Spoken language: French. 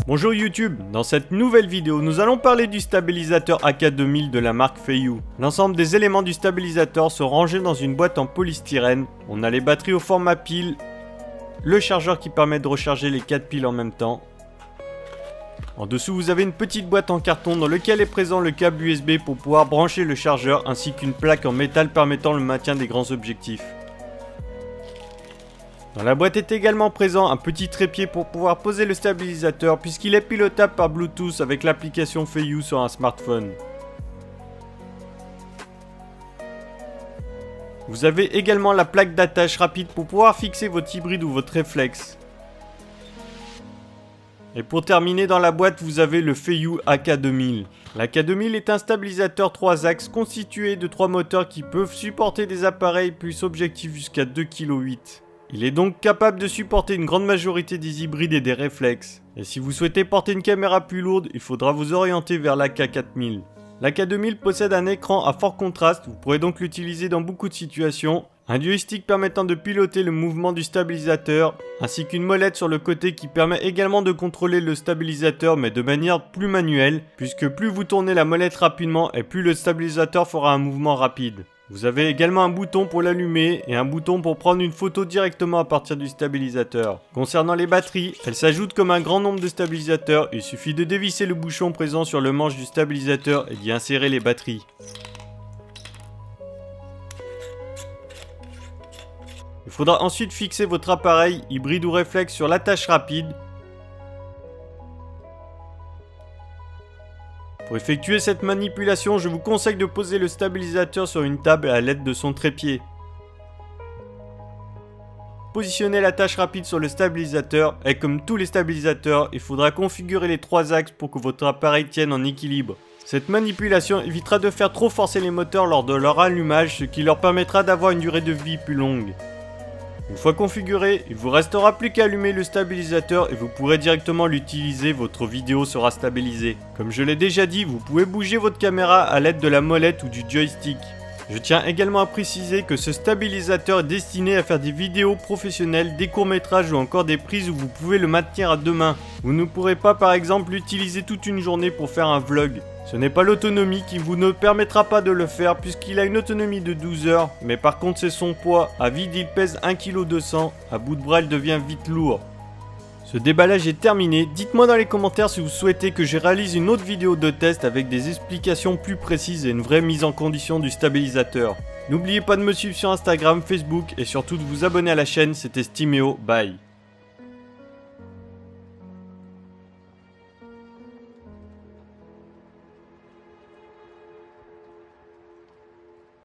Bonjour YouTube, dans cette nouvelle vidéo, nous allons parler du stabilisateur AK2000 de la marque Feiyue. L'ensemble des éléments du stabilisateur sont rangés dans une boîte en polystyrène. On a les batteries au format pile, le chargeur qui permet de recharger les 4 piles en même temps. En dessous, vous avez une petite boîte en carton dans laquelle est présent le câble USB pour pouvoir brancher le chargeur ainsi qu'une plaque en métal permettant le maintien des grands objectifs. Dans la boîte est également présent un petit trépied pour pouvoir poser le stabilisateur puisqu'il est pilotable par Bluetooth avec l'application Feiyue sur un smartphone. Vous avez également la plaque d'attache rapide pour pouvoir fixer votre hybride ou votre réflexe. Et pour terminer, dans la boîte, vous avez le Feiyue AK2000. L'AK2000 est un stabilisateur 3 axes constitué de 3 moteurs qui peuvent supporter des appareils plus objectifs jusqu'à 2,8 kg. Il est donc capable de supporter une grande majorité des hybrides et des réflexes. Et si vous souhaitez porter une caméra plus lourde, il faudra vous orienter vers l'AK4000. L'AK2000 possède un écran à fort contraste, vous pourrez donc l'utiliser dans beaucoup de situations. Un joystick permettant de piloter le mouvement du stabilisateur, ainsi qu'une molette sur le côté qui permet également de contrôler le stabilisateur mais de manière plus manuelle, puisque plus vous tournez la molette rapidement et plus le stabilisateur fera un mouvement rapide. Vous avez également un bouton pour l'allumer et un bouton pour prendre une photo directement à partir du stabilisateur. Concernant les batteries, elles s'ajoutent comme un grand nombre de stabilisateurs, il suffit de dévisser le bouchon présent sur le manche du stabilisateur et d'y insérer les batteries. Il faudra ensuite fixer votre appareil, hybride ou réflexe, sur l'attache rapide. Pour effectuer cette manipulation, je vous conseille de poser le stabilisateur sur une table à l'aide de son trépied. Positionnez l'attache rapide sur le stabilisateur et comme tous les stabilisateurs, il faudra configurer les 3 axes pour que votre appareil tienne en équilibre. Cette manipulation évitera de faire trop forcer les moteurs lors de leur allumage, ce qui leur permettra d'avoir une durée de vie plus longue. Une fois configuré, il vous restera plus qu'à allumer le stabilisateur et vous pourrez directement l'utiliser, votre vidéo sera stabilisée. Comme je l'ai déjà dit, vous pouvez bouger votre caméra à l'aide de la molette ou du joystick. Je tiens également à préciser que ce stabilisateur est destiné à faire des vidéos professionnelles, des courts-métrages ou encore des prises où vous pouvez le maintenir à 2 mains. Vous ne pourrez pas par exemple l'utiliser toute une journée pour faire un vlog. Ce n'est pas l'autonomie qui vous ne permettra pas de le faire puisqu'il a une autonomie de 12 heures, mais par contre c'est son poids. À vide il pèse 1,2 kg, à bout de bras il devient vite lourd. Ce déballage est terminé, dites-moi dans les commentaires si vous souhaitez que je réalise une autre vidéo de test avec des explications plus précises et une vraie mise en condition du stabilisateur. N'oubliez pas de me suivre sur Instagram, Facebook et surtout de vous abonner à la chain, c'était Stimeo, bye.